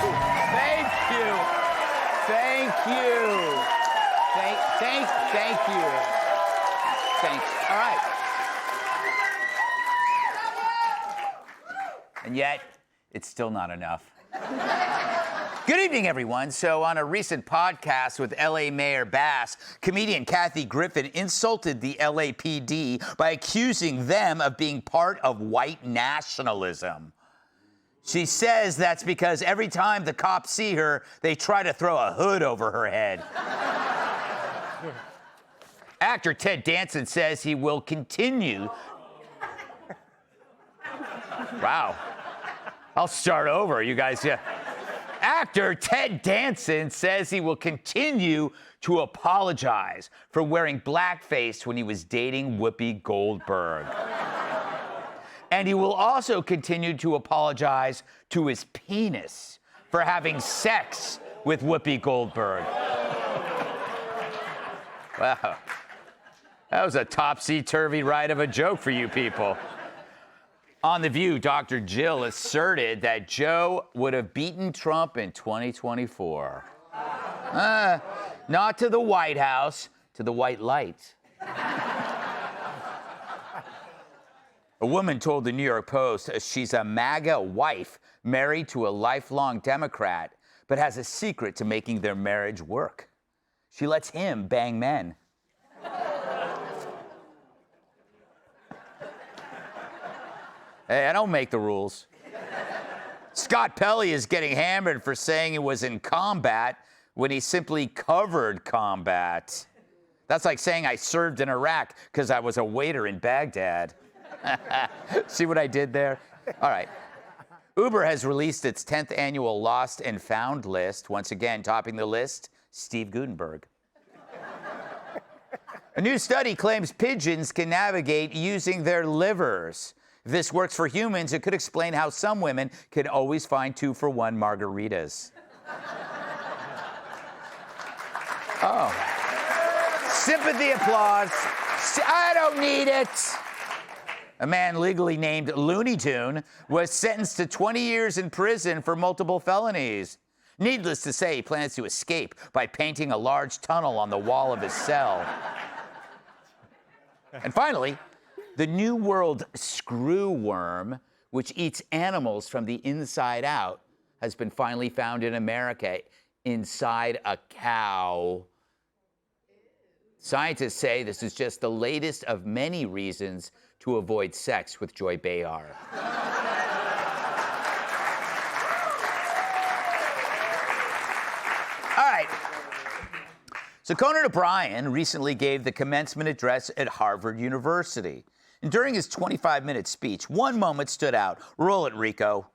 Thank you. Thank you. Thank you. Thanks. All right. And yet, it's still not enough. Good evening, everyone. So on a recent podcast with LA Mayor Bass, comedian Kathy Griffin insulted the LAPD by accusing them of being part of white nationalism. She says that's because every time the cops see her, they try to throw a hood over her head. Actor Ted Danson says he will continue. Wow. I'll start over, you guys. Yeah. Actor Ted Danson says he will continue to apologize for wearing blackface when he was dating Whoopi Goldberg. And he will also continue to apologize to his penis for having sex with Whoopi Goldberg. Wow. That was a topsy-turvy ride of a joke for you people. On The View, Dr. Jill asserted that Joe would have beaten Trump in 2024. Not to the White House, to the white light. A woman told the New York Post she's a MAGA wife married to a lifelong Democrat, but has a secret to making their marriage work. She lets him bang men. Hey, I don't make the rules. Scott Pelley is getting hammered for saying he was in combat when he simply covered combat. That's like saying I served in Iraq because I was a waiter in Baghdad. See what I did there? All right. Uber has released its 10th annual Lost and Found list. Once again, topping the list, Steve Guttenberg. A new study claims pigeons can navigate using their livers. If this works for humans, it could explain how some women can always find 2-for-1 margaritas. Oh. Sympathy applause. I don't need it. A man legally named Looney Tune was sentenced to 20 years in prison for multiple felonies. Needless to say, he plans to escape by painting a large tunnel on the wall of his cell. And finally, the New World screw worm, which eats animals from the inside out, has been finally found in America inside a cow. Scientists say this is just the latest of many reasons to avoid sex with Joy Behar. All right. So Conan O'Brien recently gave the commencement address at Harvard University. And during his 25-minute speech, one moment stood out. Roll it, Rico.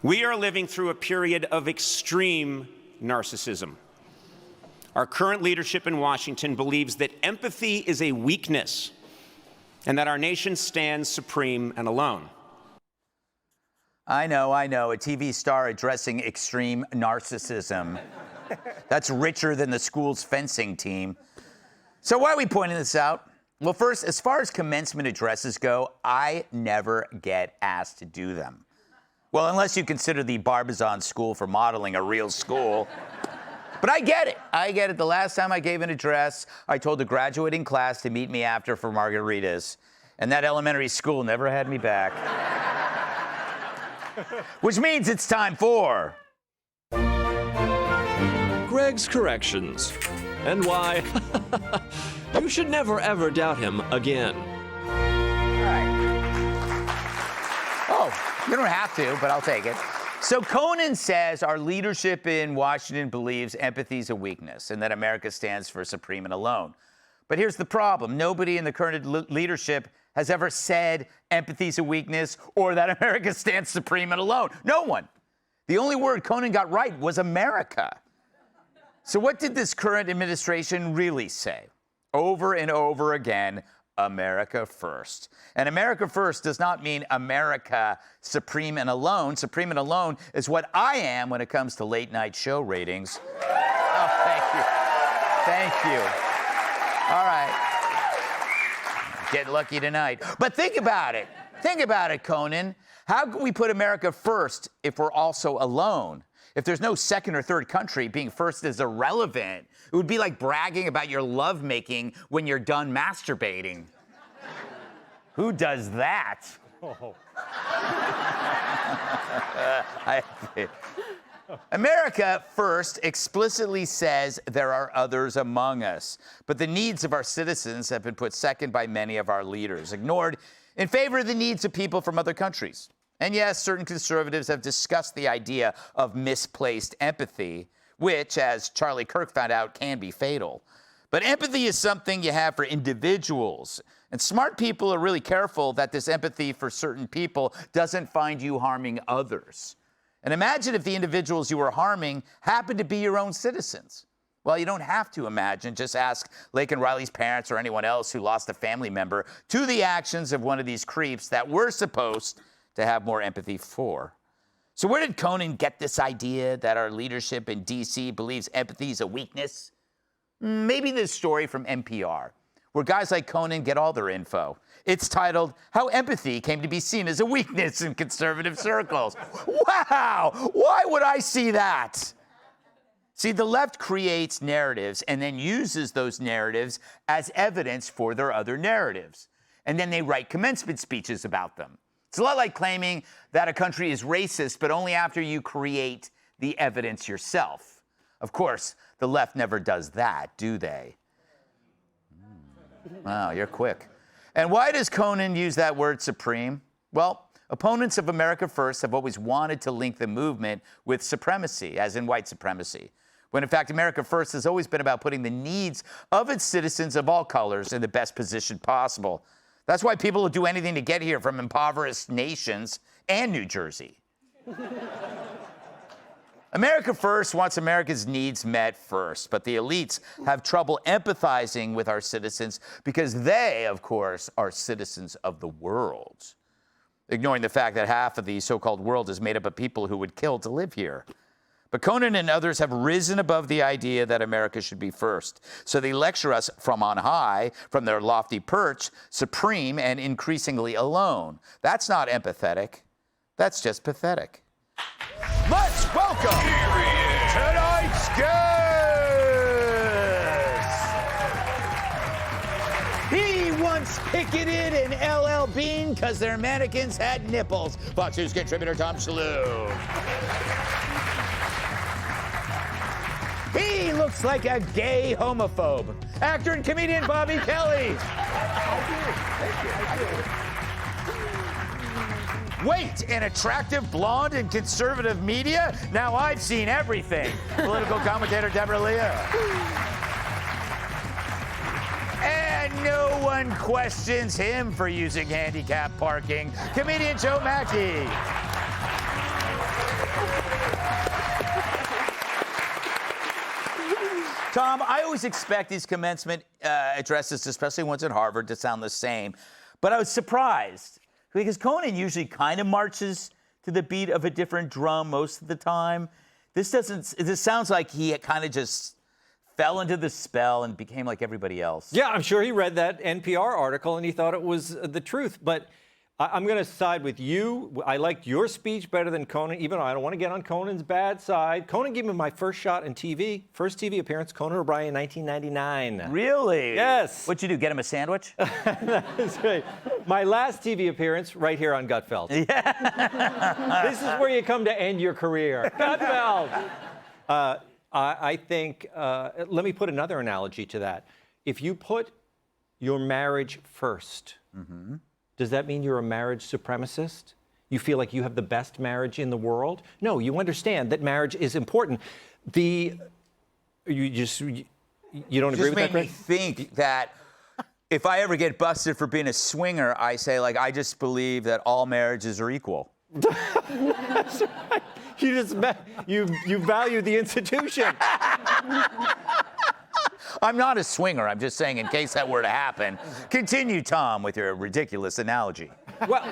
We are living through a period of extreme narcissism. Our current leadership in Washington believes that empathy is a weakness and that our nation stands supreme and alone. I know, a TV star addressing extreme narcissism. That's richer than the school's fencing team. So why are we pointing this out? Well, first, as far as commencement addresses go, I never get asked to do them. Well, unless you consider the Barbizon School for Modeling a real school. But I get it. The last time I gave an address, I told the graduating class to meet me after for margaritas. And that elementary school never had me back. Which means it's time for... Greg's Corrections. And why you should never, ever doubt him again. All right. Oh, you don't have to, but I'll take it. So Conan says our leadership in Washington believes empathy is a weakness and that America stands for supreme and alone. But here's the problem. Nobody in the current leadership has ever said empathy is a weakness or that America stands supreme and alone. No one. The only word Conan got right was America. So what did this current administration really say? Over and over again, America first. And America first does not mean America supreme and alone. Supreme and alone is what I am when it comes to late night show ratings. Oh, thank you. Thank you. All right. Get lucky tonight. But think about it. Think about it, Conan. How can we put America first if we're also alone? If there's no second or third country, being first is irrelevant. It would be like bragging about your lovemaking when you're done masturbating. Who does that? Oh. America First explicitly says there are others among us, but the needs of our citizens have been put second by many of our leaders, ignored in favor of the needs of people from other countries. And yes, certain conservatives have discussed the idea of misplaced empathy, which, as Charlie Kirk found out, can be fatal. But empathy is something you have for individuals. And smart people are really careful that this empathy for certain people doesn't find you harming others. And imagine if the individuals you were harming happened to be your own citizens. Well, you don't have to imagine. Just ask Laken Riley's parents or anyone else who lost a family member to the actions of one of these creeps that we're supposed to have more empathy for. So where did Conan get this idea that our leadership in D.C. believes empathy is a weakness? Maybe this story from NPR, where guys like Conan get all their info. It's titled, How Empathy Came to be Seen as a Weakness in Conservative Circles. Wow! Why would I see that? See, the left creates narratives and then uses those narratives as evidence for their other narratives. And then they write commencement speeches about them. It's a lot like claiming that a country is racist, but only after you create the evidence yourself. Of course, the left never does that, do they? Wow, you're quick. And why does Conan use that word supreme? Well, opponents of America First have always wanted to link the movement with supremacy, as in white supremacy, when in fact America First has always been about putting the needs of its citizens of all colors in the best position possible. That's why people will do anything to get here from impoverished nations and New Jersey. America First wants America's needs met first, but the elites have trouble empathizing with our citizens because they, of course, are citizens of the world, ignoring the fact that half of the so-called world is made up of people who would kill to live here. But Conan and others have risen above the idea that America should be first. So they lecture us from on high, from their lofty perch, supreme and increasingly alone. That's not empathetic. That's just pathetic. Let's welcome tonight's guest. He once picketed in LL Bean because their mannequins had nipples. Fox News contributor Tom Shalhoub. He looks like a gay homophobe. Actor and comedian Bobby Kelly. I do. Wait, an attractive blonde in conservative media? Now I've seen everything. Political commentator Deborah Leah. And no one questions him for using handicap parking. Comedian Joe Mackey. Tom, I always expect these commencement addresses, especially ones at Harvard, to sound the same. But I was surprised because Conan usually kind of marches to the beat of a different drum most of the time. This sounds like he kind of just fell into the spell and became like everybody else. Yeah, I'm sure he read that NPR article and he thought it was the truth. But I'm going to side with you. I liked your speech better than Conan, even though I don't want to get on Conan's bad side. Conan gave me my first shot in TV, first TV appearance, Conan O'Brien, 1999. Really? Yes. What'd you do, get him a sandwich? That's right. My last TV appearance, right here on Gutfeld. Yeah. This is where you come to end your career. Gutfeld. I think, let me put another analogy to that. If you put your marriage first, does that mean you're a marriage supremacist? You feel like you have the best marriage in the world? No, you understand that marriage is important. You don't agree with that, Greg? Just made me think that if I ever get busted for being a swinger, I say, like, I just believe that all marriages are equal. That's right. You value the institution. I'm not a swinger. I'm just saying in case that were to happen. Continue, Tom, with your ridiculous analogy. Well,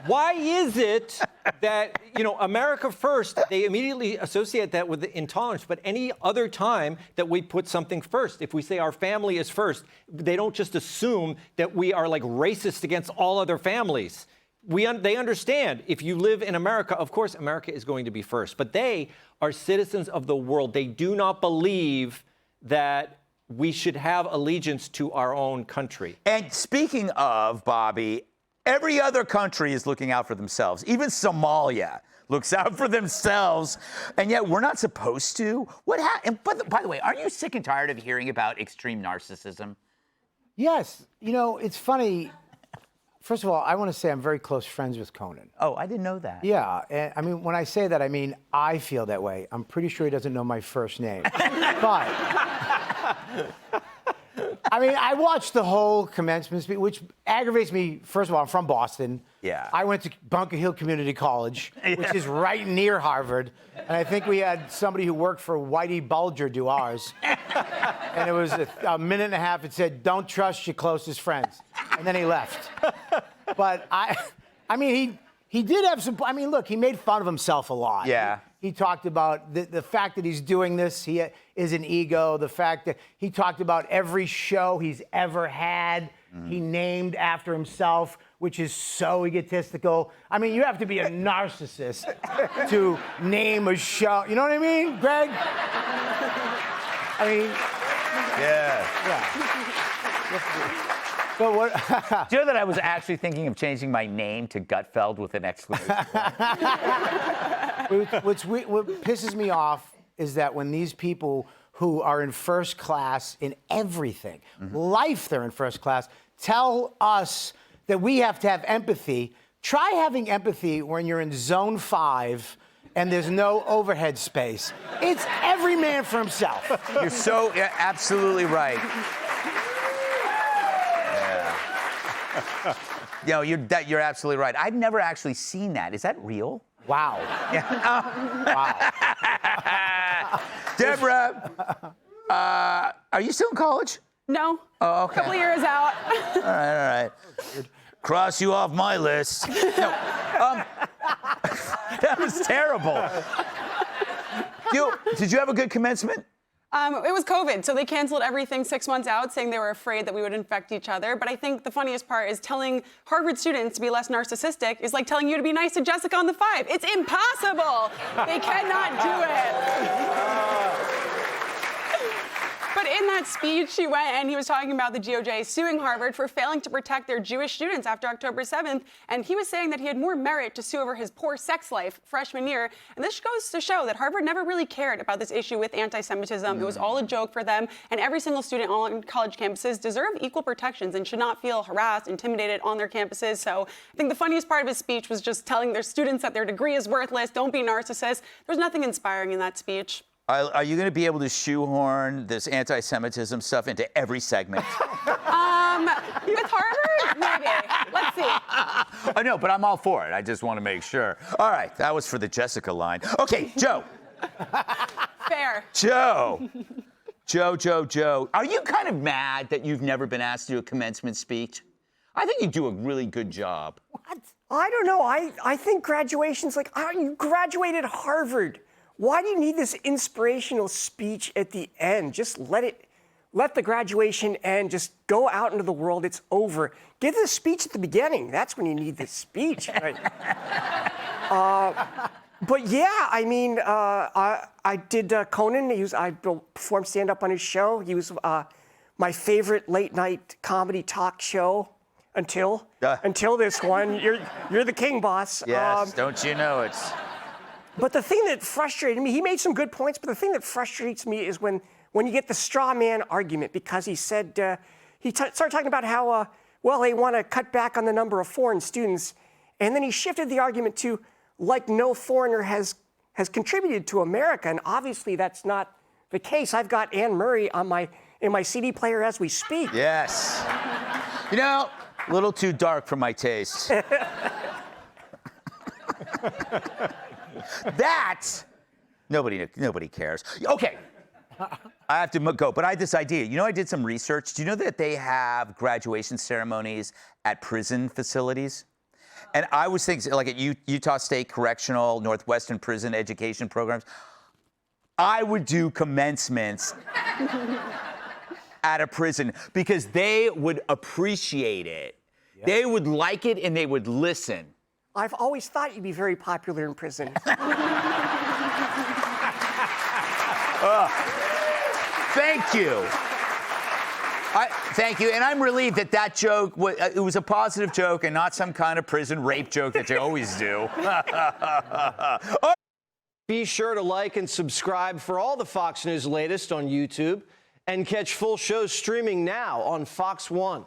why is it that, America First, they immediately associate that with intolerance, but any other time that we put something first, if we say our family is first, they don't just assume that we are like racist against all other families. they understand if you live in America, of course, America is going to be first. But they are citizens of the world. They do not believe that we should have allegiance to our own country. And speaking of, Bobby, every other country is looking out for themselves. Even Somalia looks out for themselves, and yet we're not supposed to. What happened? By the way, aren't you sick and tired of hearing about extreme narcissism? Yes. You know, it's funny. First of all, I want to say I'm very close friends with Conan. Oh, I didn't know that. Yeah. And, I mean, when I say that, I mean, I feel that way. I'm pretty sure he doesn't know my first name. But, I mean, I watched the whole commencement speech, which aggravates me. First of all, I'm from Boston. Yeah. I went to Bunker Hill Community College, which is right near Harvard. And I think we had somebody who worked for Whitey Bulger do ours. And it was a minute and a half. It said, "Don't trust your closest friends." And then he left. But I mean, he did have some, I mean, look, he made fun of himself a lot. Yeah. He talked about the fact that he's doing this, he is an ego, the fact that he talked about every show he's ever had, he named after himself, which is so egotistical. I mean, you have to be a narcissist to name a show. You know what I mean, Greg? I mean, Yeah. but what? Do you know that I was actually thinking of changing my name to Gutfeld with an exclamation point? What pisses me off is that when these people who are in first class in everything, life they're in first class, tell us that we have to have empathy. Try having empathy when you're in zone 5 and there's no overhead space. It's every man for himself. You're so absolutely right. Yeah. You're absolutely right. I've never actually seen that. Is that real? Wow. Wow. Deborah, are you still in college? No. Oh, okay. Couple years out. All right. Cross you off my list. No, that was terrible. Did you have a good commencement? It was COVID, so they canceled everything 6 months out, saying they were afraid that we would infect each other. But I think the funniest part is telling Harvard students to be less narcissistic is like telling you to be nice to Jessica on the 5. It's impossible. They cannot do it. But in that speech, he went and he was talking about the DOJ suing Harvard for failing to protect their Jewish students after October 7th. And he was saying that he had more merit to sue over his poor sex life freshman year. And this goes to show that Harvard never really cared about this issue with anti-Semitism. It was all a joke for them. And every single student on college campuses deserve equal protections and should not feel harassed, intimidated on their campuses. So I think the funniest part of his speech was just telling their students that their degree is worthless. Don't be narcissists. There's nothing inspiring in that speech. Are you going to be able to shoehorn this anti-Semitism stuff into every segment? With Harvard? Maybe. Let's see. I know, but I'm all for it. I just want to make sure. All right, that was for the Jessica line. Okay, Joe. Fair. Joe. Joe. Are you kind of mad that you've never been asked to do a commencement speech? I think you do a really good job. What? I don't know. I think graduation's like, you graduated Harvard. Why do you need this inspirational speech at the end? Just let the graduation end. Just go out into the world. It's over. Give the speech at the beginning. That's when you need the speech. Right? But yeah, I mean, I did Conan. I performed stand-up on his show. He was my favorite late-night comedy talk show until this one. You're the king, boss. Yes, don't you know it? But the thing that frustrated me, he made some good points, but the thing that frustrates me is when you get the straw man argument, because he said, started talking about how, they want to cut back on the number of foreign students. And then he shifted the argument to, like, no foreigner has contributed to America. And obviously that's not the case. I've got Anne Murray in my CD player as we speak. Yes. You know, a little too dark for my taste. Nobody cares. Okay, I have to go, but I had this idea. You know, I did some research. Do you know that they have graduation ceremonies at prison facilities? And I was thinking, like at Utah State Correctional, Northwestern Prison Education Programs, I would do commencements at a prison because they would appreciate it. Yep. They would like it and they would listen. I've always thought you'd be very popular in prison. Thank you. Thank you, and I'm relieved that that joke, it was a positive joke and not some kind of prison rape joke that you always do. Be sure to like and subscribe for all the Fox News latest on YouTube, and catch full shows streaming now on Fox One.